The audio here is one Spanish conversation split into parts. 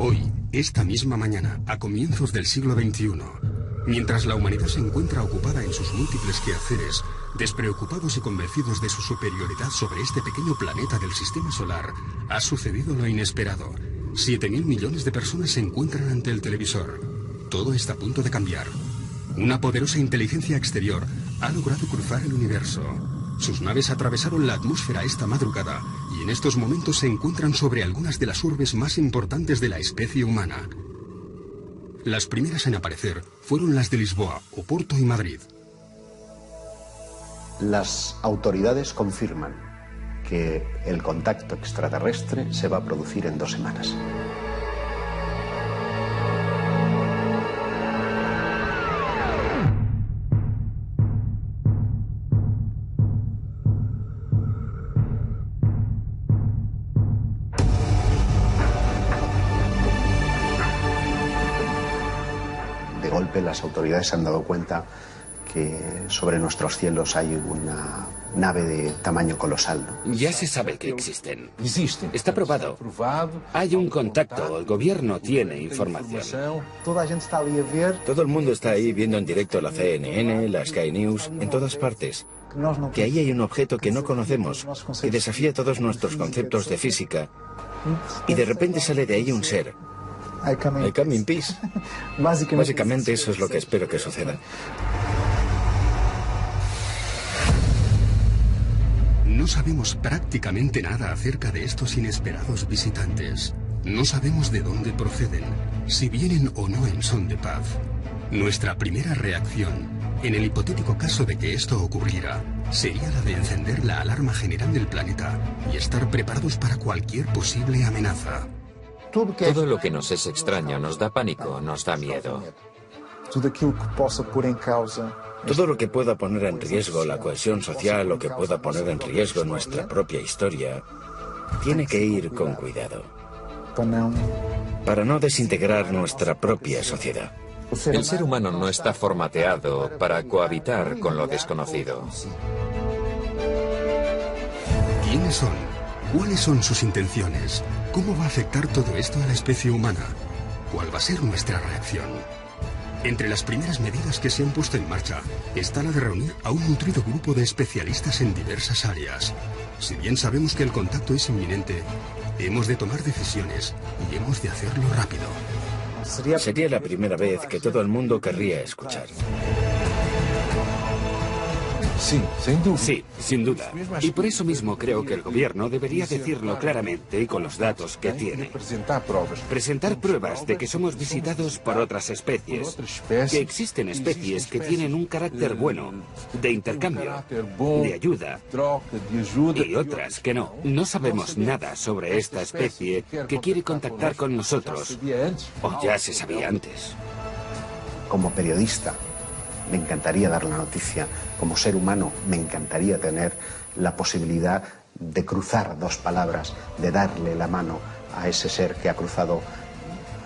Hoy, esta misma mañana, a comienzos del siglo XXI, mientras la humanidad se encuentra ocupada en sus múltiples quehaceres, despreocupados y convencidos de su superioridad sobre este pequeño planeta del sistema solar, ha sucedido lo inesperado. 7.000 millones de personas se encuentran ante el televisor. Todo está a punto de cambiar. Una poderosa inteligencia exterior ha logrado cruzar el universo. Sus naves atravesaron la atmósfera esta madrugada y en estos momentos se encuentran sobre algunas de las urbes más importantes de la especie humana. Las primeras en aparecer fueron las de Lisboa, Oporto y Madrid. Las autoridades confirman que el contacto extraterrestre se va a producir en 2 semanas. De golpe las autoridades se han dado cuenta que sobre nuestros cielos hay una nave de tamaño colosal, ¿no? Ya se sabe que existen. Está probado. Hay un contacto, el gobierno tiene información. Todo el mundo está ahí viendo en directo la CNN, la Sky News, en todas partes. Que ahí hay un objeto que no conocemos, que desafía todos nuestros conceptos de física. Y de repente sale de ahí un ser. I come in peace. Básicamente eso es lo que espero que suceda. No sabemos prácticamente nada acerca de estos inesperados visitantes. No sabemos de dónde proceden, si vienen o no en son de paz. Nuestra primera reacción, en el hipotético caso de que esto ocurriera, sería la de encender la alarma general del planeta y estar preparados para cualquier posible amenaza. Todo lo que nos es extraño nos da pánico, nos da miedo. Todo lo que pueda poner en riesgo la cohesión social o que pueda poner en riesgo nuestra propia historia, tiene que ir con cuidado. Para no desintegrar nuestra propia sociedad. El ser humano no está formateado para cohabitar con lo desconocido. ¿Quiénes son? ¿Cuáles son sus intenciones? ¿Cómo va a afectar todo esto a la especie humana? ¿Cuál va a ser nuestra reacción? Entre las primeras medidas que se han puesto en marcha está la de reunir a un nutrido grupo de especialistas en diversas áreas. Si bien sabemos que el contacto es inminente, hemos de tomar decisiones y hemos de hacerlo rápido. Sería la primera vez que todo el mundo querría escuchar. Sí, sin duda. Y por eso mismo creo que el gobierno debería decirlo claramente y con los datos que tiene. Presentar pruebas de que somos visitados por otras especies. Que existen especies que tienen un carácter bueno, de intercambio, de ayuda. Y otras que no. No sabemos nada sobre esta especie que quiere contactar con nosotros. O ya se sabía antes. Como periodista, me encantaría dar la noticia. Como ser humano, me encantaría tener la posibilidad de cruzar 2 palabras, de darle la mano a ese ser que ha cruzado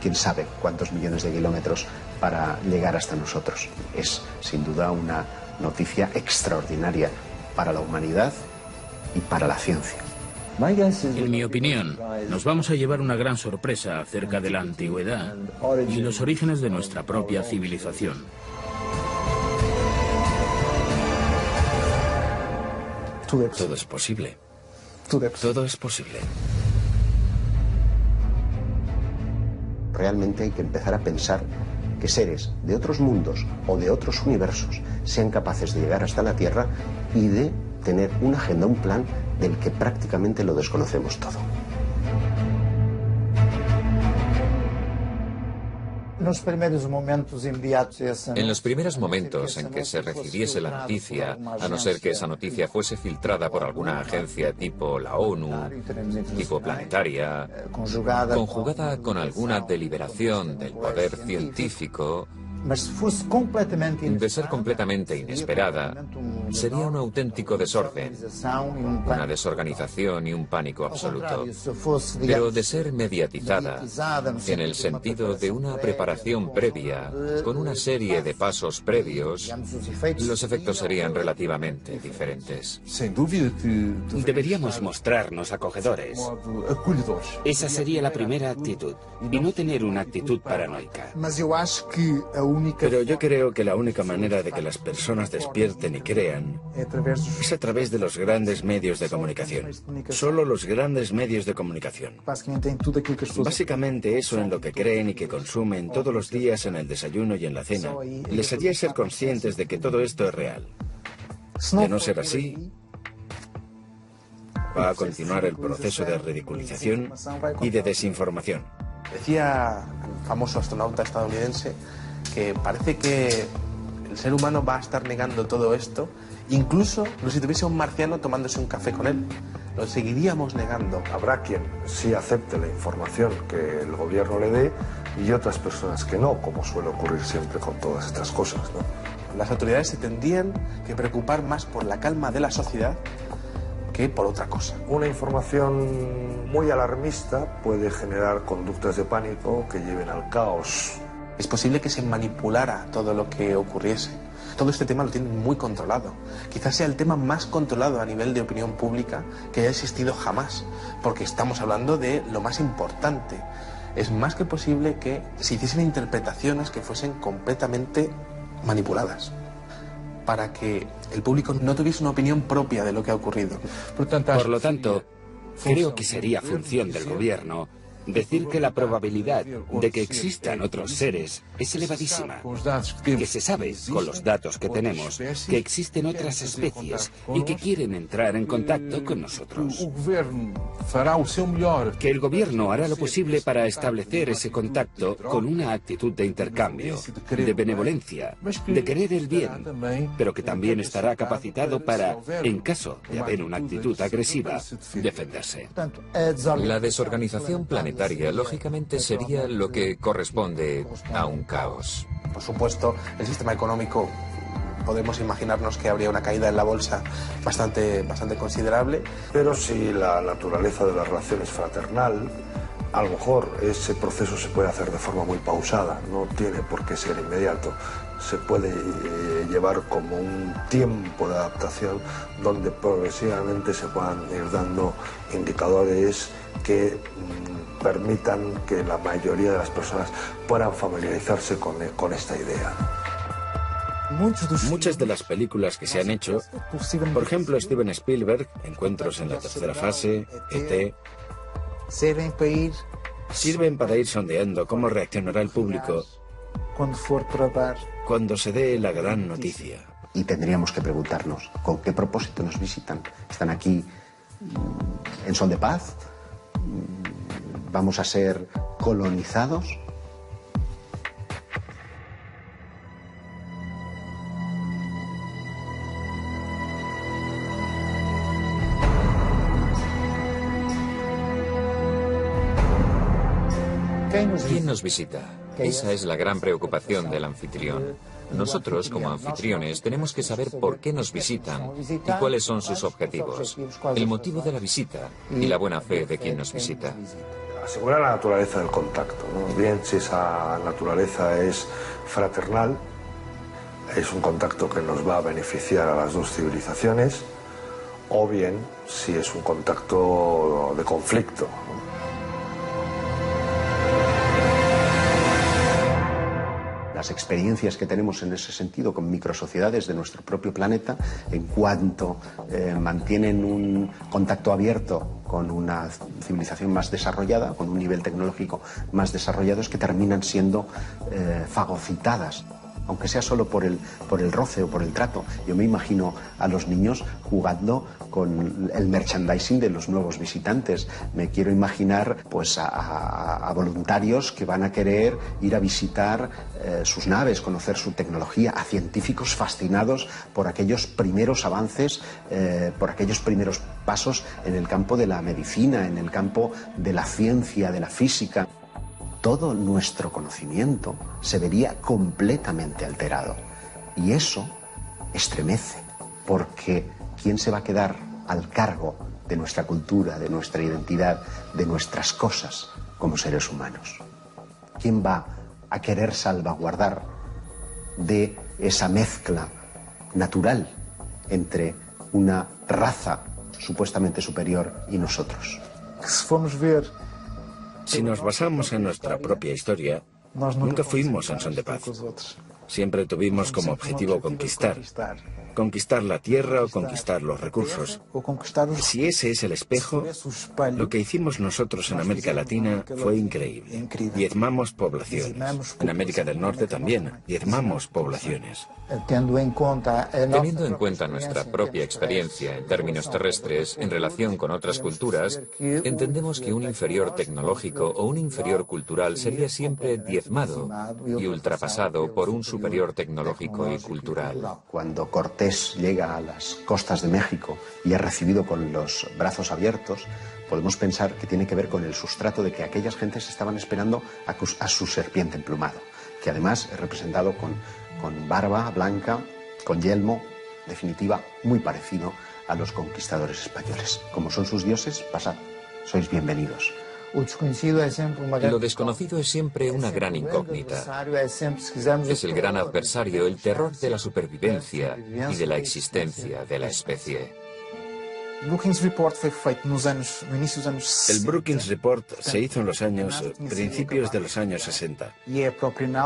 quién sabe cuántos millones de kilómetros para llegar hasta nosotros. Es, sin duda, una noticia extraordinaria para la humanidad y para la ciencia. En mi opinión, nos vamos a llevar una gran sorpresa acerca de la antigüedad y los orígenes de nuestra propia civilización. Todo es posible. Todo es posible. Realmente hay que empezar a pensar que seres de otros mundos o de otros universos sean capaces de llegar hasta la Tierra y de tener una agenda, un plan del que prácticamente lo desconocemos todo. En los primeros momentos en que se recibiese la noticia, a no ser que esa noticia fuese filtrada por alguna agencia tipo la ONU, tipo planetaria, conjugada con alguna deliberación del poder científico, De ser completamente inesperada, sería un auténtico desorden, una desorganización y un pánico absoluto. Pero de ser mediatizada, en el sentido de una preparación previa, con una serie de pasos previos, los efectos serían relativamente diferentes. Deberíamos mostrarnos acogedores. Esa sería la primera actitud, y no tener una actitud paranoica. Pero yo creo que la única manera de que las personas despierten y crean es a través de los grandes medios de comunicación. Solo los grandes medios de comunicación. Básicamente eso en lo que creen y que consumen todos los días en el desayuno y en la cena, les haría ser conscientes de que todo esto es real. De no ser así, va a continuar el proceso de ridiculización y de desinformación. Decía el famoso astronauta estadounidense que parece que el ser humano va a estar negando todo esto, incluso si tuviese un marciano tomándose un café con él. Lo seguiríamos negando. Habrá quien sí acepte la información que el gobierno le dé y otras personas que no, como suele ocurrir siempre con todas estas cosas, ¿no? Las autoridades se tendrían que preocupar más por la calma de la sociedad que por otra cosa. Una información muy alarmista puede generar conductas de pánico que lleven al caos. Es posible que se manipulara todo lo que ocurriese. Todo este tema lo tienen muy controlado. Quizás sea el tema más controlado a nivel de opinión pública que haya existido jamás, porque estamos hablando de lo más importante. Es más que posible que se hiciesen interpretaciones que fuesen completamente manipuladas, para que el público no tuviese una opinión propia de lo que ha ocurrido. Por lo tanto, creo que sería función del gobierno decir que la probabilidad de que existan otros seres es elevadísima, que se sabe, con los datos que tenemos, que existen otras especies y que quieren entrar en contacto con nosotros. Que el gobierno hará lo posible para establecer ese contacto con una actitud de intercambio, de benevolencia, de querer el bien, pero que también estará capacitado para, en caso de haber una actitud agresiva, defenderse. La desorganización planetaria lógicamente sería lo que corresponde a un caos. Por supuesto, el sistema económico, podemos imaginarnos que habría una caída en la bolsa bastante considerable. Pero si la naturaleza de la relación es fraternal, a lo mejor ese proceso se puede hacer de forma muy pausada, no tiene por qué ser inmediato. Se puede llevar como un tiempo de adaptación donde progresivamente se puedan ir dando indicadores que permitan que la mayoría de las personas puedan familiarizarse con esta idea. Muchas de las películas que se han hecho, por ejemplo Steven Spielberg, Encuentros en la tercera fase, E.T., sirven para ir sondeando cómo reaccionará el público cuando se dé la gran noticia. Y tendríamos que preguntarnos, ¿con qué propósito nos visitan? ¿Están aquí en son de paz? ¿Vamos a ser colonizados? ¿Quién nos visita? Esa es la gran preocupación del anfitrión. Nosotros, como anfitriones, tenemos que saber por qué nos visitan y cuáles son sus objetivos, el motivo de la visita y la buena fe de quien nos visita. Asegurar la naturaleza del contacto, ¿no? Bien si esa naturaleza es fraternal, es un contacto que nos va a beneficiar a las dos civilizaciones, o bien si es un contacto de conflicto, ¿no? Las experiencias que tenemos en ese sentido con microsociedades de nuestro propio planeta, en cuanto mantienen un contacto abierto con una civilización más desarrollada, con un nivel tecnológico más desarrollado, es que terminan siendo fagocitadas, aunque sea solo por el roce o por el trato. Yo me imagino a los niños jugando con el merchandising de los nuevos visitantes. Me quiero imaginar pues a voluntarios que van a querer ir a visitar sus naves, conocer su tecnología, a científicos fascinados por aquellos primeros avances, por aquellos primeros pasos en el campo de la medicina, en el campo de la ciencia, de la física. todo nuestro conocimiento se vería completamente alterado. Y eso estremece, porque ¿quién se va a quedar al cargo de nuestra cultura, de nuestra identidad, de nuestras cosas como seres humanos? ¿Quién va a querer salvaguardar de esa mezcla natural entre una raza supuestamente superior y nosotros? Si nos basamos en nuestra propia historia, nunca fuimos en son de paz. Siempre tuvimos como objetivo conquistar. Conquistar la tierra o conquistar los recursos. Si ese es el espejo, lo que hicimos nosotros en América Latina fue increíble. Diezmamos poblaciones. En América del Norte también, diezmamos poblaciones. Teniendo en cuenta nuestra propia experiencia en términos terrestres en relación con otras culturas, entendemos que un inferior tecnológico o un inferior cultural sería siempre diezmado y ultrapasado por un superior tecnológico y cultural. Cuando Cortés llega a las costas de México y es recibido con los brazos abiertos, podemos pensar que tiene que ver con el sustrato de que aquellas gentes estaban esperando a su serpiente emplumado, que además es representado con barba blanca, con yelmo, en definitiva, muy parecido a los conquistadores españoles. Como son sus dioses, pasad, sois bienvenidos. Lo desconocido es siempre una gran incógnita. Es el gran adversario, el terror de la supervivencia y de la existencia de la especie. El Brookings Report se hizo en los principios de los años 60.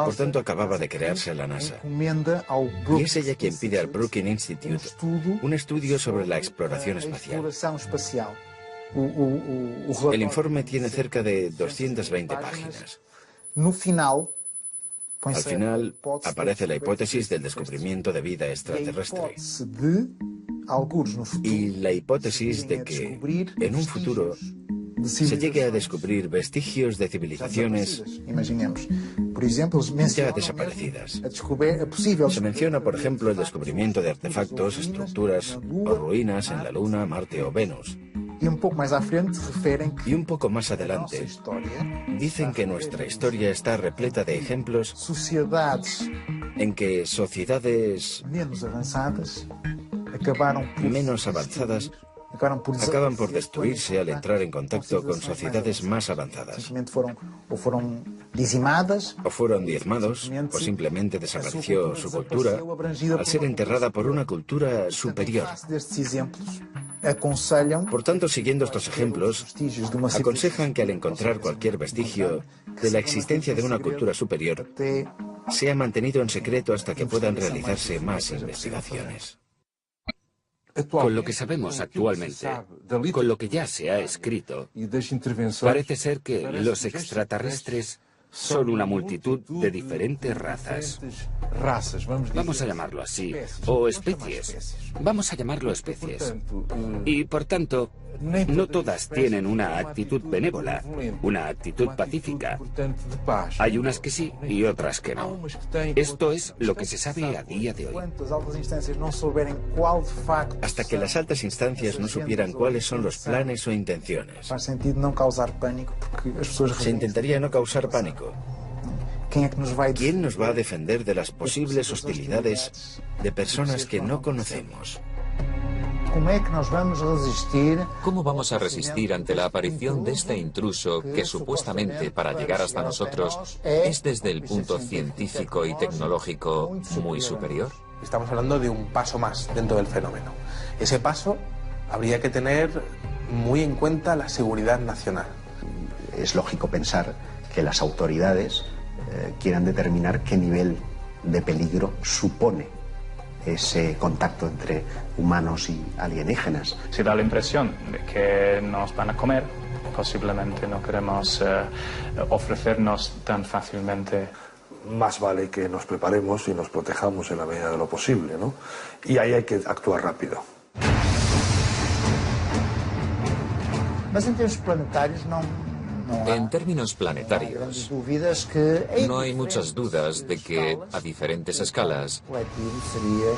Por tanto, acababa de crearse la NASA. Y es ella quien pide al Brookings Institute un estudio sobre la exploración espacial. El informe tiene cerca de 220 páginas. Al final aparece la hipótesis del descubrimiento de vida extraterrestre y la hipótesis de que en un futuro se llegue a descubrir vestigios de civilizaciones ya desaparecidas. Se menciona, por ejemplo, el descubrimiento de artefactos, estructuras o ruinas en la Luna, Marte o Venus. Y un poco más adelante, dicen que nuestra historia está repleta de ejemplos en que sociedades menos avanzadas acaban por destruirse al entrar en contacto con sociedades más avanzadas. O fueron diezmados, o simplemente desapareció su cultura al ser enterrada por una cultura superior. Por tanto, siguiendo estos ejemplos, aconsejan que al encontrar cualquier vestigio de la existencia de una cultura superior, sea mantenido en secreto hasta que puedan realizarse más investigaciones. Con lo que sabemos actualmente, con lo que ya se ha escrito, parece ser que los extraterrestres son una multitud de diferentes razas. Vamos a llamarlo así, o especies. Vamos a llamarlo especies. Y por tanto, no todas tienen una actitud benévola, una actitud pacífica. Hay unas que sí y otras que no. Esto es lo que se sabe a día de hoy. Hasta que las altas instancias no supieran cuáles son los planes o intenciones. Se intentaría no causar pánico. ¿Quién nos va a defender de las posibles hostilidades de personas que no conocemos? ¿Cómo vamos a resistir ante la aparición de este intruso que supuestamente para llegar hasta nosotros es desde el punto científico y tecnológico muy superior? Estamos hablando de un paso más dentro del fenómeno. Ese paso habría que tener muy en cuenta la seguridad nacional. Es lógico pensar que las autoridades quieran determinar qué nivel de peligro supone ese contacto entre humanos y alienígenas. Si da la impresión de que nos van a comer, posiblemente no queremos ofrecernos tan fácilmente. Más vale que nos preparemos y nos protejamos en la medida de lo posible, ¿no? Y ahí hay que actuar rápido. Mas em termos planetários En términos planetarios, no hay muchas dudas de que, a diferentes escalas,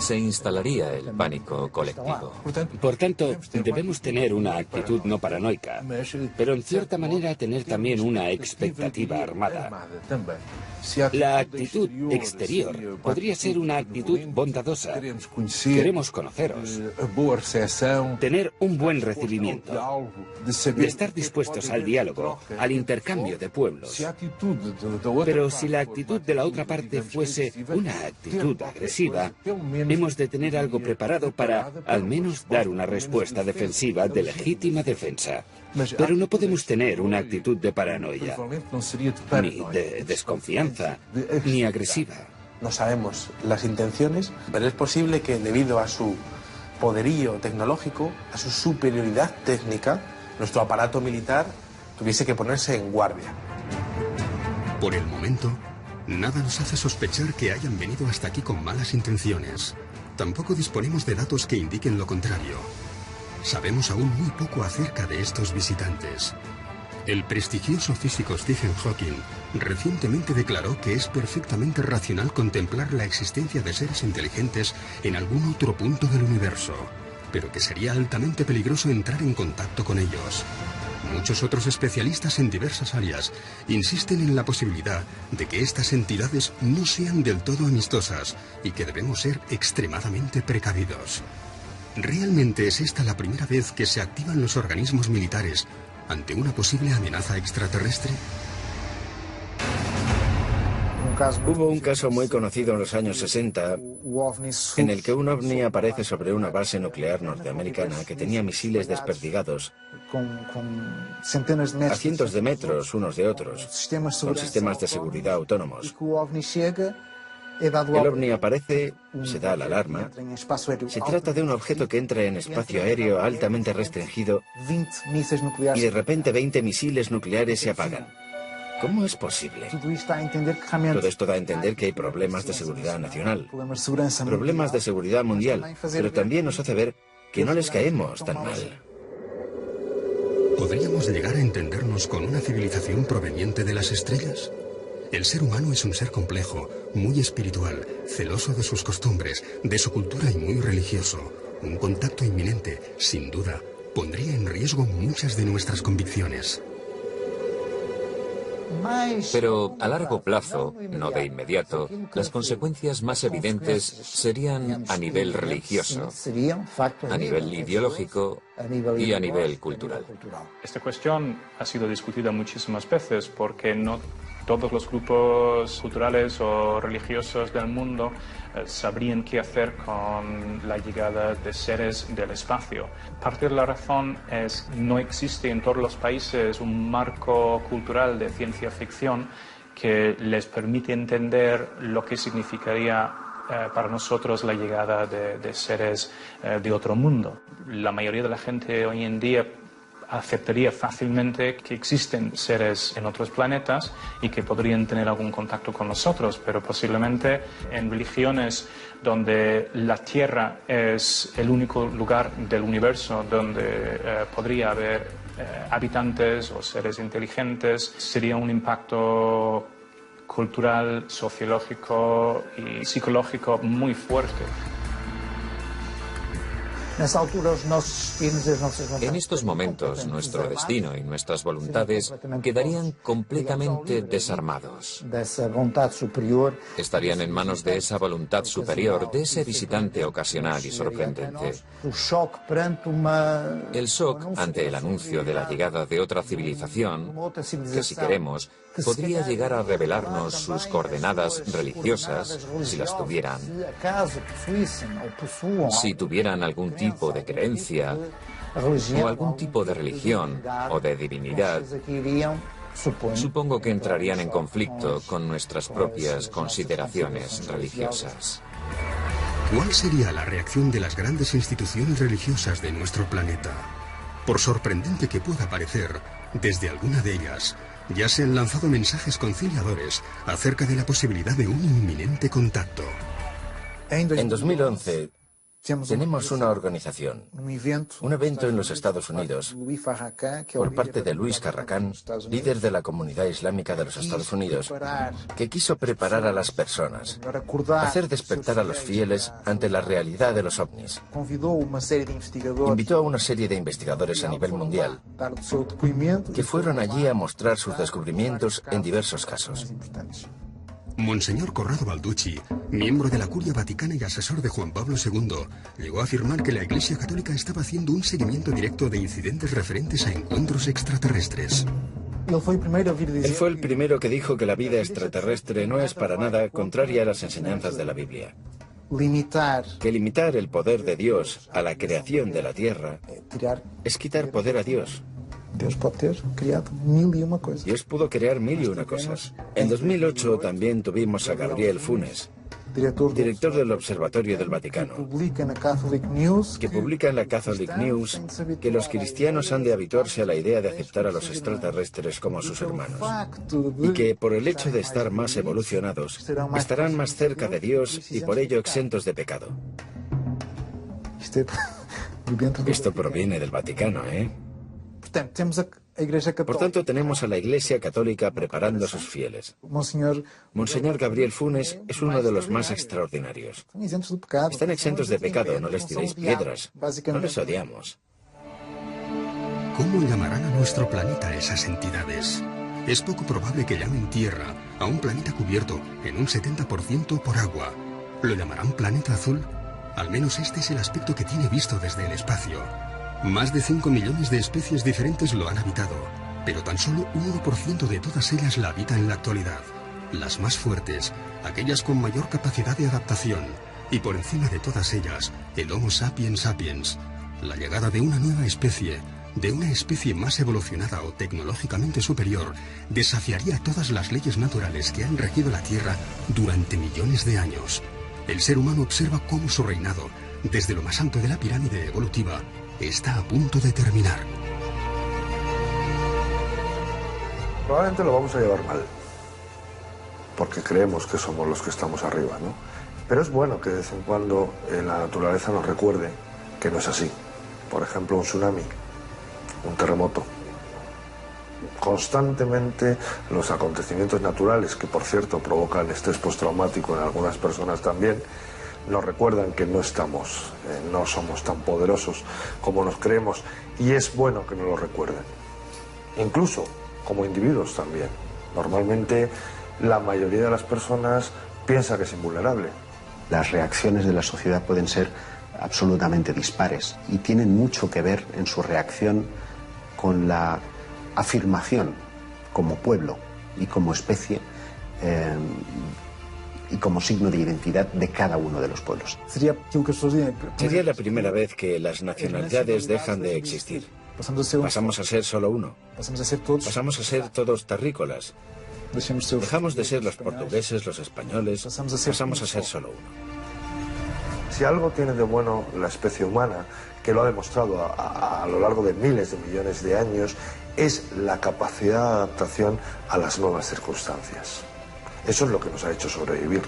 se instalaría el pánico colectivo. Por tanto, debemos tener una actitud no paranoica, pero en cierta manera tener también una expectativa armada. La actitud exterior podría ser una actitud bondadosa. Queremos conoceros, tener un buen recibimiento, de estar dispuestos al diálogo, al intercambio de pueblos. Pero si la actitud de la otra parte fuese una actitud agresiva, hemos de tener algo preparado para, al menos, dar una respuesta defensiva de legítima defensa. Pero no podemos tener una actitud de paranoia, ni de desconfianza, ni agresiva. No sabemos las intenciones, pero es posible que debido a su poderío tecnológico, a su superioridad técnica, nuestro aparato militar tuviese que ponerse en guardia. Por el momento, nada nos hace sospechar que hayan venido hasta aquí con malas intenciones. Tampoco disponemos de datos que indiquen lo contrario. Sabemos aún muy poco acerca de estos visitantes. El prestigioso físico Stephen Hawking recientemente declaró que es perfectamente racional contemplar la existencia de seres inteligentes en algún otro punto del universo, pero que sería altamente peligroso entrar en contacto con ellos. Muchos otros especialistas en diversas áreas insisten en la posibilidad de que estas entidades no sean del todo amistosas y que debemos ser extremadamente precavidos. ¿Realmente es esta la primera vez que se activan los organismos militares ante una posible amenaza extraterrestre? Hubo un caso muy conocido en los años 60 en el que un ovni aparece sobre una base nuclear norteamericana que tenía misiles desperdigados a cientos de metros unos de otros, con sistemas de seguridad autónomos. El ovni aparece, se da la alarma. Se trata de un objeto que entra en espacio aéreo altamente restringido y de repente 20 misiles nucleares se apagan. ¿Cómo es posible? Todo esto da a entender que hay problemas de seguridad nacional, problemas de seguridad mundial, pero también nos hace ver que no les caemos tan mal. ¿Podríamos llegar a entendernos con una civilización proveniente de las estrellas? El ser humano es un ser complejo, muy espiritual, celoso de sus costumbres, de su cultura y muy religioso. Un contacto inminente, sin duda, pondría en riesgo muchas de nuestras convicciones. Pero a largo plazo, no de inmediato, las consecuencias más evidentes serían a nivel religioso, a nivel ideológico y a nivel cultural. Esta cuestión ha sido discutida muchísimas veces porque no todos los grupos culturales o religiosos del mundo sabrían qué hacer con la llegada de seres del espacio. Parte de la razón es que no existe en todos los países un marco cultural de ciencia ficción que les permite entender lo que significaría para nosotros la llegada de seres de otro mundo. La mayoría de la gente hoy en día aceptaría fácilmente que existen seres en otros planetas y que podrían tener algún contacto con nosotros, pero posiblemente en religiones donde la Tierra es el único lugar del universo donde podría haber habitantes o seres inteligentes, sería un impacto cultural, sociológico y psicológico muy fuerte. En estos momentos, nuestro destino y nuestras voluntades quedarían completamente desarmados. Estarían en manos de esa voluntad superior, de ese visitante ocasional y sorprendente. El shock ante el anuncio de la llegada de otra civilización, que si queremos, podría llegar a revelarnos sus coordenadas religiosas, si las tuvieran, si tuvieran algún tipo de creencia, o algún tipo de religión o de divinidad. Supongo que entrarían en conflicto con nuestras propias consideraciones religiosas. ¿Cuál sería la reacción de las grandes instituciones religiosas de nuestro planeta? Por sorprendente que pueda parecer, desde alguna de ellas ya se han lanzado mensajes conciliadores acerca de la posibilidad de un inminente contacto. En 2011 Tenemos una organización, un evento en los Estados Unidos, por parte de Luis Farrakhan, líder de la comunidad islámica de los Estados Unidos, que quiso preparar a las personas, hacer despertar a los fieles ante la realidad de los ovnis. Invitó a una serie de investigadores a nivel mundial, que fueron allí a mostrar sus descubrimientos en diversos casos. Monseñor Corrado Balducci, miembro de la Curia Vaticana y asesor de Juan Pablo II, llegó a afirmar que la Iglesia Católica estaba haciendo un seguimiento directo de incidentes referentes a encuentros extraterrestres. Él fue el primero que dijo que la vida extraterrestre no es para nada contraria a las enseñanzas de la Biblia. Que limitar el poder de Dios a la creación de la Tierra es quitar poder a Dios. Dios pudo crear mil y una cosas. En 2008 también tuvimos a Gabriel Funes, director del Observatorio del Vaticano, que publica en la Catholic News que los cristianos han de habituarse a la idea de aceptar a los extraterrestres como sus hermanos, y que por el hecho de estar más evolucionados, estarán más cerca de Dios y por ello exentos de pecado. Esto proviene del Vaticano, ¿eh? Por tanto, tenemos a la Iglesia Católica preparando a sus fieles. Monseñor Gabriel Funes es uno de los más extraordinarios. Están exentos de pecado, no les tiréis piedras, no les odiamos. ¿Cómo llamarán a nuestro planeta esas entidades? Es poco probable que llamen Tierra a un planeta cubierto en un 70% por agua. ¿Lo llamarán planeta azul? Al menos este es el aspecto que tiene visto desde el espacio. Más de 5 millones de especies diferentes lo han habitado, pero tan solo un 1% de todas ellas la habitan en la actualidad. Las más fuertes, aquellas con mayor capacidad de adaptación, y por encima de todas ellas, el Homo sapiens sapiens. La llegada de una nueva especie, de una especie más evolucionada o tecnológicamente superior, desafiaría todas las leyes naturales que han regido la Tierra durante millones de años. El ser humano observa cómo su reinado, desde lo más alto de la pirámide evolutiva, está a punto de terminar. Probablemente lo vamos a llevar mal, porque creemos que somos los que estamos arriba, ¿no? Pero es bueno que de vez en cuando la naturaleza nos recuerde que no es así. Por ejemplo, un tsunami, un terremoto. Constantemente los acontecimientos naturales, que por cierto provocan estrés postraumático en algunas personas también, nos recuerdan que no somos tan poderosos como nos creemos, y es bueno que nos lo recuerden. Incluso como individuos también. Normalmente la mayoría de las personas piensa que es invulnerable. Las reacciones de la sociedad pueden ser absolutamente dispares y tienen mucho que ver en su reacción con la afirmación como pueblo y como especie y como signo de identidad de cada uno de los pueblos. Sería la primera vez que las nacionalidades dejan de existir. Pasamos a ser solo uno. Pasamos a ser todos terrícolas. Dejamos de ser los portugueses, los españoles. Pasamos a ser solo uno. Si algo tiene de bueno la especie humana, que lo ha demostrado a lo largo de miles de millones de años, es la capacidad de adaptación a las nuevas circunstancias. Eso es lo que nos ha hecho sobrevivir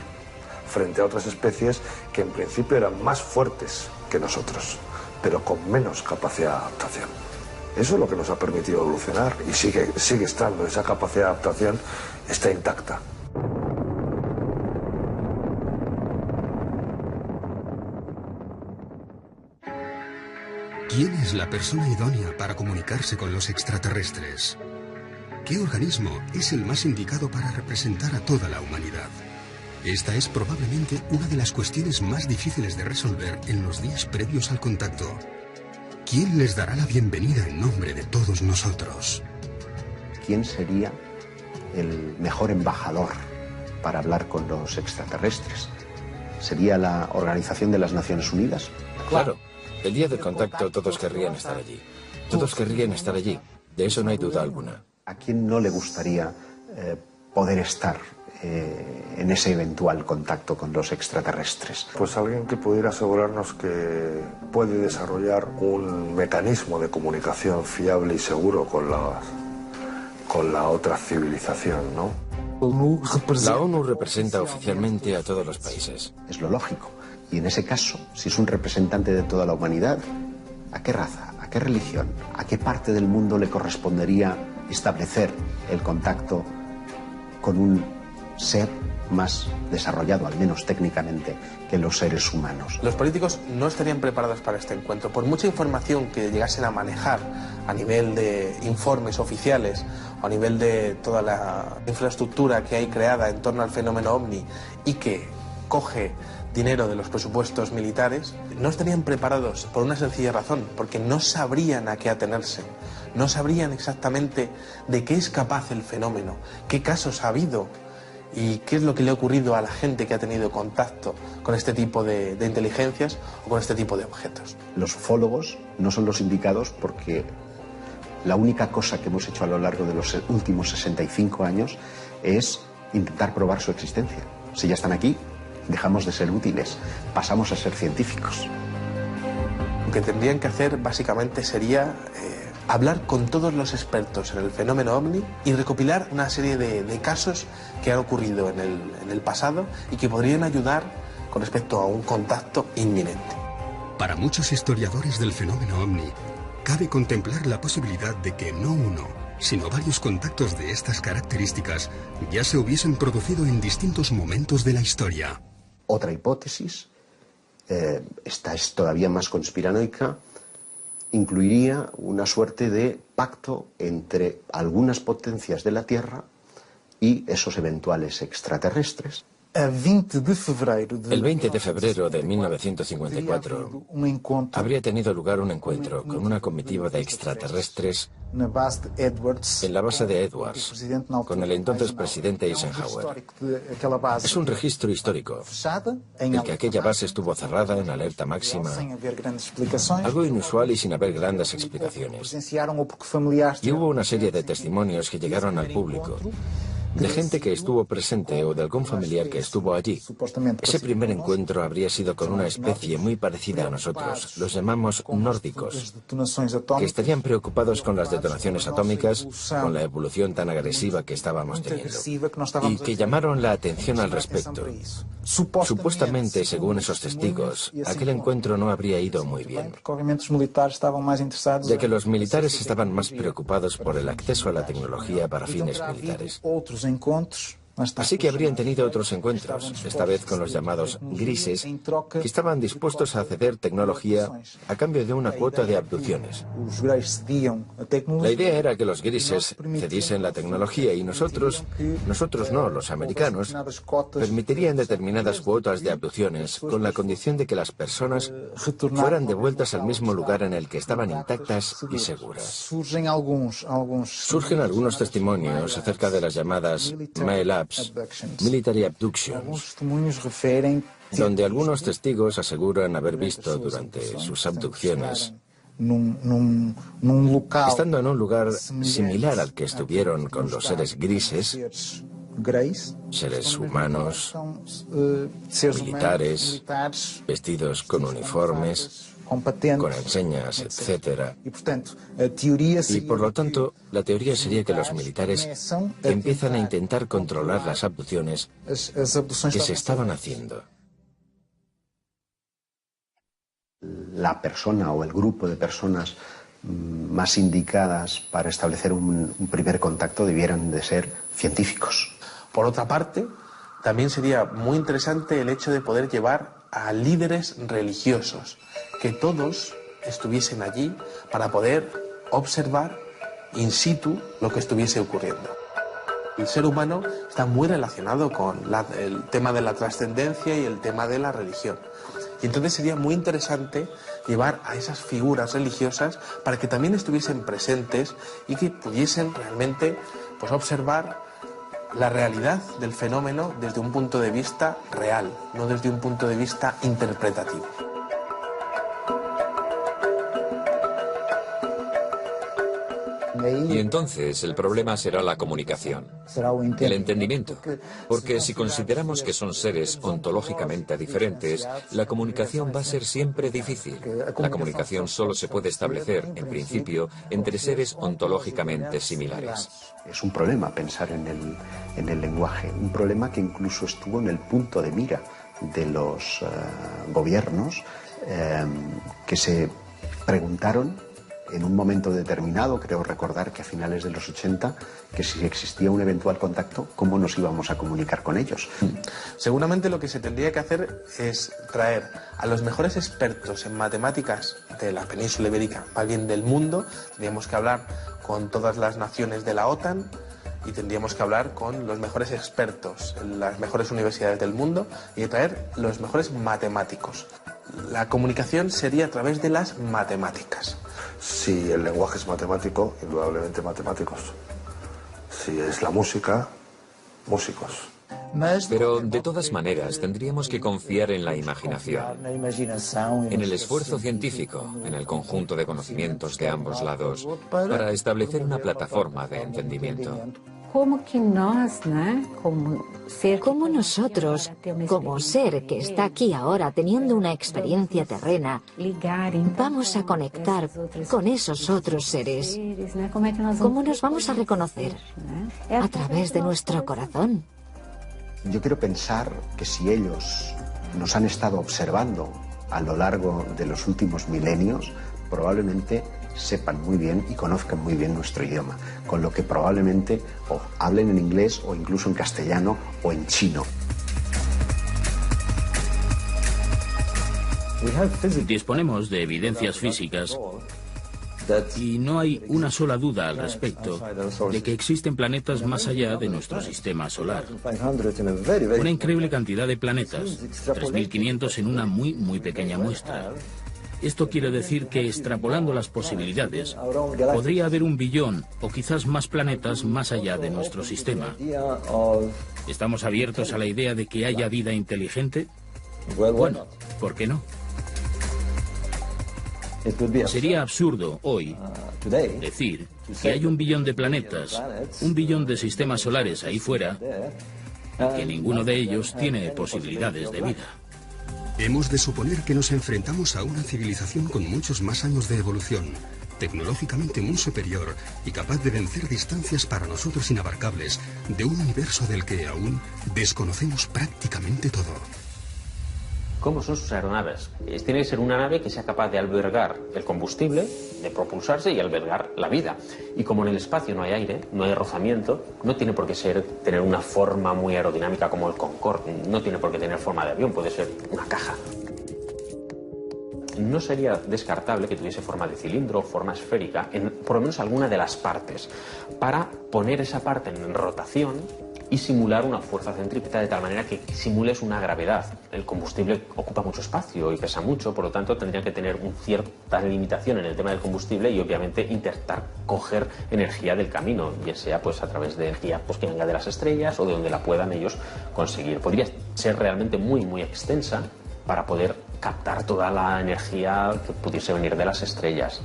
frente a otras especies que en principio eran más fuertes que nosotros, pero con menos capacidad de adaptación. Eso es lo que nos ha permitido evolucionar y sigue estando, esa capacidad de adaptación está intacta. ¿Quién es la persona idónea para comunicarse con los extraterrestres? ¿Qué organismo es el más indicado para representar a toda la humanidad? Esta es probablemente una de las cuestiones más difíciles de resolver en los días previos al contacto. ¿Quién les dará la bienvenida en nombre de todos nosotros? ¿Quién sería el mejor embajador para hablar con los extraterrestres? ¿Sería la Organización de las Naciones Unidas? Claro. El día del contacto todos querrían estar allí. Todos querrían estar allí. De eso no hay duda alguna. ¿A quién no le gustaría poder estar en ese eventual contacto con los extraterrestres? Pues alguien que pudiera asegurarnos que puede desarrollar un mecanismo de comunicación fiable y seguro con la otra civilización, ¿no? La ONU representa oficialmente a todos los países. Es lo lógico. Y en ese caso, si es un representante de toda la humanidad, ¿a qué raza, a qué religión, a qué parte del mundo le correspondería establecer el contacto con un ser más desarrollado, al menos técnicamente, que los seres humanos? Los políticos no estarían preparados para este encuentro. Por mucha información que llegasen a manejar a nivel de informes oficiales o a nivel de toda la infraestructura que hay creada en torno al fenómeno OVNI y que coge dinero de los presupuestos militares, no estarían preparados por una sencilla razón, porque no sabrían a qué atenerse, no sabrían exactamente de qué es capaz el fenómeno, qué casos ha habido y qué es lo que le ha ocurrido a la gente que ha tenido contacto con este tipo de inteligencias o con este tipo de objetos. Los ufólogos no son los indicados porque la única cosa que hemos hecho a lo largo de los últimos 65 años es intentar probar su existencia. Si ya están aquí, dejamos de ser útiles, pasamos a ser científicos. Lo que tendrían que hacer básicamente sería hablar con todos los expertos en el fenómeno OVNI y recopilar una serie de casos que han ocurrido en el pasado y que podrían ayudar con respecto a un contacto inminente. Para muchos historiadores del fenómeno OVNI, cabe contemplar la posibilidad de que no uno, sino varios contactos de estas características ya se hubiesen producido en distintos momentos de la historia. Otra hipótesis, esta es todavía más conspiranoica, incluiría una suerte de pacto entre algunas potencias de la Tierra y esos eventuales extraterrestres. El 20 de febrero de 1954 habría tenido lugar un encuentro con una comitiva de extraterrestres en la base de Edwards, con el entonces presidente Eisenhower. Es un registro histórico, el que aquella base estuvo cerrada en alerta máxima, algo inusual y sin haber grandes explicaciones. Y hubo una serie de testimonios que llegaron al público, de gente que estuvo presente o de algún familiar que estuvo allí. Ese primer encuentro habría sido con una especie muy parecida a nosotros, los llamamos nórdicos, que estarían preocupados con las detonaciones atómicas, con la evolución tan agresiva que estábamos teniendo, y que llamaron la atención al respecto. Supuestamente, según esos testigos, aquel encuentro no habría ido muy bien, ya que los militares estaban más preocupados por el acceso a la tecnología para fines militares. Así que habrían tenido otros encuentros, esta vez con los llamados grises, que estaban dispuestos a ceder tecnología a cambio de una cuota de abducciones. La idea era que los grises cediesen la tecnología y nosotros no, los americanos, permitirían determinadas cuotas de abducciones con la condición de que las personas fueran devueltas al mismo lugar en el que estaban intactas y seguras. Surgen algunos testimonios acerca de las llamadas MALABs, Military Abductions, donde algunos testigos aseguran haber visto durante sus abducciones, estando en un lugar similar al que estuvieron con los seres grises, seres humanos, militares, vestidos con uniformes, con enseñas, etc. Y por lo tanto, la teoría sería que los militares empiezan a intentar controlar las abducciones que se estaban haciendo. La persona o el grupo de personas más indicadas para establecer un primer contacto debieran de ser científicos. Por otra parte, también sería muy interesante el hecho de poder llevar a líderes religiosos, que todos estuviesen allí para poder observar in situ lo que estuviese ocurriendo. El ser humano está muy relacionado con el tema de la trascendencia y el tema de la religión. Y entonces sería muy interesante llevar a esas figuras religiosas para que también estuviesen presentes y que pudiesen realmente observar la realidad del fenómeno desde un punto de vista real, no desde un punto de vista interpretativo. Y entonces el problema será la comunicación, el entendimiento, porque si consideramos que son seres ontológicamente diferentes, la comunicación va a ser siempre difícil. La comunicación solo se puede establecer, en principio, entre seres ontológicamente similares. Es un problema pensar en el lenguaje, un problema que incluso estuvo en el punto de mira de los gobiernos que se preguntaron en un momento determinado, creo recordar que a finales de los 80, que si existía un eventual contacto, ¿cómo nos íbamos a comunicar con ellos? Seguramente lo que se tendría que hacer es traer a los mejores expertos en matemáticas de la península ibérica, más bien del mundo. Tendríamos que hablar con todas las naciones de la OTAN y tendríamos que hablar con los mejores expertos en las mejores universidades del mundo y traer los mejores matemáticos. La comunicación sería a través de las matemáticas. Si el lenguaje es matemático, indudablemente matemáticos. Si es la música, músicos. Pero de todas maneras tendríamos que confiar en la imaginación, en el esfuerzo científico, en el conjunto de conocimientos de ambos lados, para establecer una plataforma de entendimiento. Como nosotros, como ser que está aquí ahora teniendo una experiencia terrena, vamos a conectar con esos otros seres. ¿Cómo nos vamos a reconocer? A través de nuestro corazón. Yo quiero pensar que si ellos nos han estado observando a lo largo de los últimos milenios, probablemente sepan muy bien y conozcan muy bien nuestro idioma, con lo que probablemente o hablen en inglés o incluso en castellano o en chino. Disponemos de evidencias físicas y no hay una sola duda al respecto de que existen planetas más allá de nuestro sistema solar. Una increíble cantidad de planetas, 3.500 en una muy pequeña muestra. Esto quiere decir que, extrapolando las posibilidades, podría haber 1 billón o quizás más planetas más allá de nuestro sistema. ¿Estamos abiertos a la idea de que haya vida inteligente? Bueno, ¿por qué no? Sería absurdo hoy decir que hay 1 billón de planetas, 1 billón de sistemas solares ahí fuera, y que ninguno de ellos tiene posibilidades de vida. Hemos de suponer que nos enfrentamos a una civilización con muchos más años de evolución, tecnológicamente muy superior y capaz de vencer distancias para nosotros inabarcables de un universo del que aún desconocemos prácticamente todo. ¿Cómo son sus aeronaves? Tiene que ser una nave que sea capaz de albergar el combustible, de propulsarse y albergar la vida. Y como en el espacio no hay aire, no hay rozamiento, no tiene por qué tener una forma muy aerodinámica como el Concorde, no tiene por qué tener forma de avión, puede ser una caja. No sería descartable que tuviese forma de cilindro o forma esférica en por lo menos alguna de las partes, para poner esa parte en rotación y simular una fuerza centrípeta de tal manera que simules una gravedad. El combustible ocupa mucho espacio y pesa mucho, por lo tanto tendría que tener una cierta limitación en el tema del combustible y obviamente intentar coger energía del camino, bien sea pues a través de energía pues, que venga de las estrellas o de donde la puedan ellos conseguir. Podría ser realmente muy extensa para poder captar toda la energía que pudiese venir de las estrellas.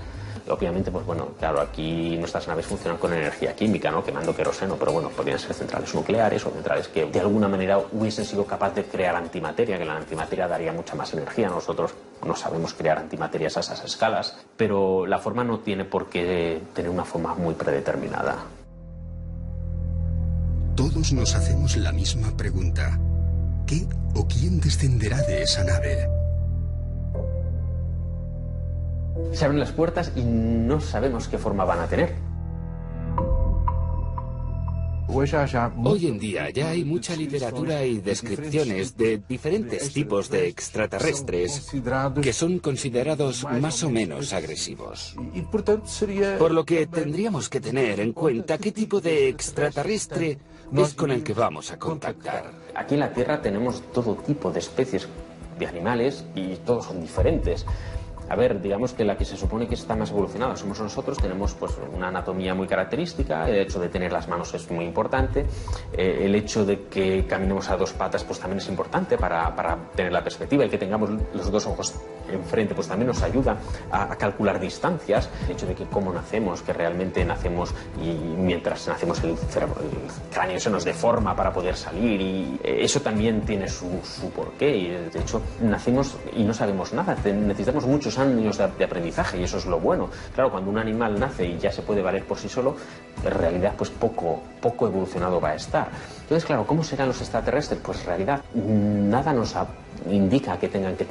Obviamente, pues bueno, claro, aquí nuestras naves funcionan con energía química, ¿no? Quemando queroseno, pero bueno, podrían ser centrales nucleares o centrales que de alguna manera hubiesen sido capaces de crear antimateria, que la antimateria daría mucha más energía. Nosotros no sabemos crear antimaterias a esas escalas, pero la forma no tiene por qué tener una forma muy predeterminada. Todos nos hacemos la misma pregunta. ¿Qué o quién descenderá de esa nave? Se abren las puertas y no sabemos qué forma van a tener. Hoy en día ya hay mucha literatura y descripciones de diferentes tipos de extraterrestres que son considerados más o menos agresivos. Por lo que tendríamos que tener en cuenta qué tipo de extraterrestre es con el que vamos a contactar. Aquí en la Tierra tenemos todo tipo de especies de animales y todos son diferentes. A ver, digamos que la que se supone que está más evolucionada somos nosotros, tenemos pues una anatomía muy característica, el hecho de tener las manos es muy importante, el hecho de que caminemos a 2 patas pues también es importante para tener la perspectiva, el que tengamos los 2 ojos enfrente pues también nos ayuda a calcular distancias, el hecho de que cómo nacemos, que realmente nacemos y mientras nacemos el cráneo se nos deforma para poder salir y eso también tiene su porqué y de hecho nacemos y no sabemos nada, necesitamos muchos años de aprendizaje y eso es lo bueno. Claro, cuando un animal nace y ya se puede valer por sí solo, en realidad pues poco evolucionado va a estar. Entonces, claro, ¿cómo serán los extraterrestres? Pues en realidad nada nos ha indica que tengan que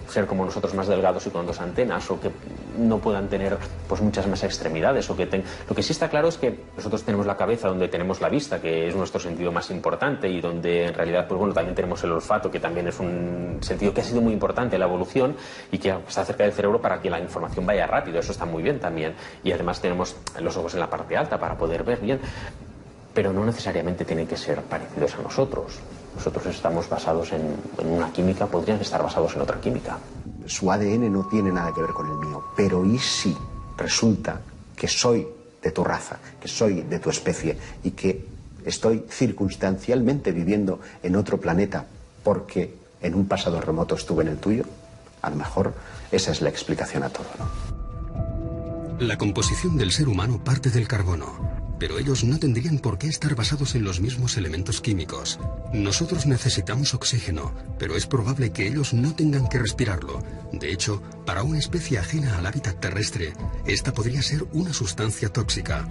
ser como nosotros, más delgados y con 2 antenas, o que no puedan tener pues muchas más extremidades, o que lo que sí está claro es que nosotros tenemos la cabeza donde tenemos la vista, que es nuestro sentido más importante, y donde en realidad pues bueno, también tenemos el olfato, que también es un sentido que ha sido muy importante en la evolución y que está cerca del cerebro para que la información vaya rápido. Eso está muy bien también, y además tenemos los ojos en la parte alta para poder ver bien, pero no necesariamente tienen que ser parecidos a nosotros. Nosotros estamos basados en una química, podrían estar basados en otra química. Su ADN no tiene nada que ver con el mío, pero ¿y si resulta que soy de tu raza, que soy de tu especie y que estoy circunstancialmente viviendo en otro planeta porque en un pasado remoto estuve en el tuyo? A lo mejor esa es la explicación a todo, ¿no? La composición del ser humano parte del carbono. Pero ellos no tendrían por qué estar basados en los mismos elementos químicos. Nosotros necesitamos oxígeno, pero es probable que ellos no tengan que respirarlo. De hecho, para una especie ajena al hábitat terrestre, esta podría ser una sustancia tóxica.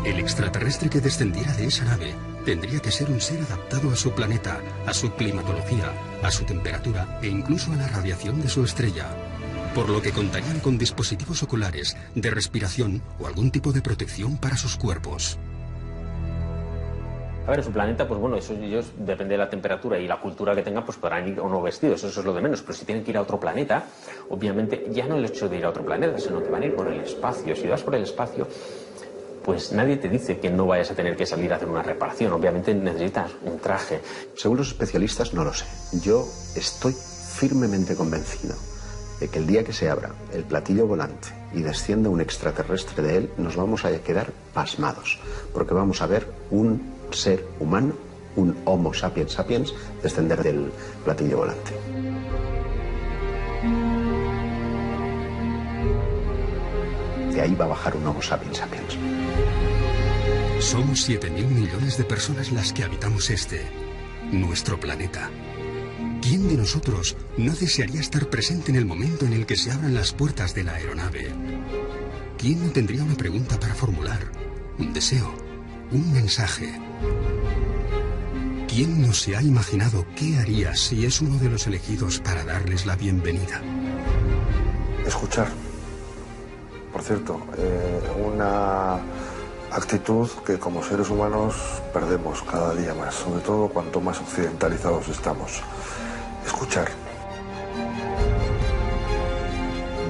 El extraterrestre que descendiera de esa nave tendría que ser un ser adaptado a su planeta, a su climatología, a su temperatura e incluso a la radiación de su estrella. Por lo que contarían con dispositivos oculares, de respiración o algún tipo de protección para sus cuerpos. A ver, en su planeta, pues bueno, eso ellos, depende de la temperatura y la cultura que tengan, pues podrán ir o no vestidos, eso es lo de menos. Pero si tienen que ir a otro planeta, obviamente, ya no el hecho de ir a otro planeta, sino que van a ir por el espacio. Si vas por el espacio, pues nadie te dice que no vayas a tener que salir a hacer una reparación. Obviamente necesitas un traje. Según los especialistas, no lo sé. Yo estoy firmemente convencido de que el día que se abra el platillo volante y descienda un extraterrestre de él, nos vamos a quedar pasmados, porque vamos a ver un ser humano, un Homo sapiens sapiens, descender del platillo volante. De ahí va a bajar un Homo sapiens sapiens. Somos 7.000 millones de personas las que habitamos nuestro planeta. ¿Quién de nosotros no desearía estar presente en el momento en el que se abran las puertas de la aeronave? ¿Quién no tendría una pregunta para formular? Un deseo, un mensaje. ¿Quién no se ha imaginado qué haría si es uno de los elegidos para darles la bienvenida? Escuchar. Por cierto, una actitud que como seres humanos perdemos cada día más, sobre todo cuanto más occidentalizados estamos. Escuchar.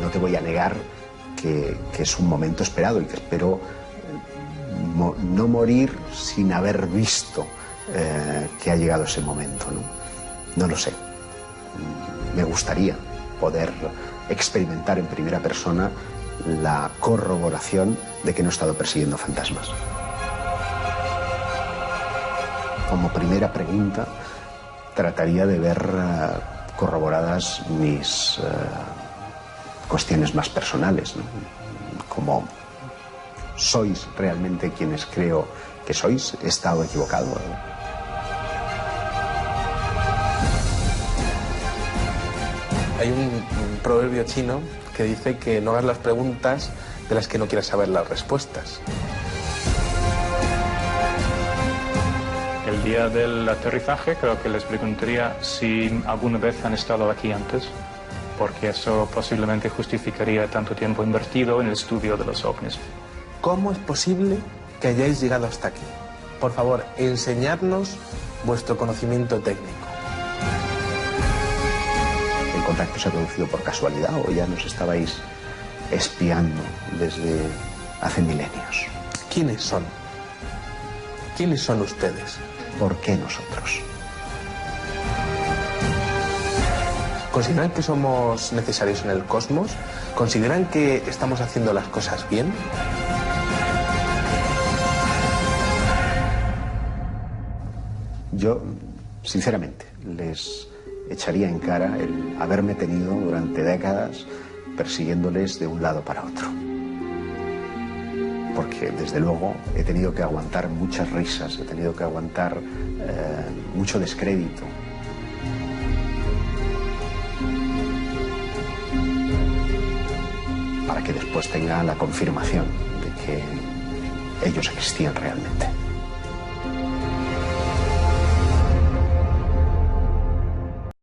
No te voy a negar que es un momento esperado y que espero no morir sin haber visto que ha llegado ese momento, ¿no? No lo sé. Me gustaría poder experimentar en primera persona la corroboración de que no he estado persiguiendo fantasmas. Como primera pregunta, trataría de ver corroboradas mis cuestiones más personales, ¿no? Como, ¿sois realmente quienes creo que sois? ¿He estado equivocado? Hay un proverbio chino que dice que no hagas las preguntas de las que no quieras saber las respuestas. El día del aterrizaje creo que les preguntaría si alguna vez han estado aquí antes, porque eso posiblemente justificaría tanto tiempo invertido en el estudio de los ovnis. ¿Cómo es posible que hayáis llegado hasta aquí? Por favor, enseñadnos vuestro conocimiento técnico. ¿El contacto se ha producido por casualidad o ya nos estabais espiando desde hace milenios? ¿Quiénes son? ¿Quiénes son ustedes? ¿Por qué nosotros? ¿Consideran que somos necesarios en el cosmos? ¿Consideran que estamos haciendo las cosas bien? Yo, sinceramente, les echaría en cara el haberme tenido durante décadas persiguiéndoles de un lado para otro. Porque, desde luego, he tenido que aguantar muchas risas, he tenido que aguantar mucho descrédito. Para que después tenga la confirmación de que ellos existían realmente.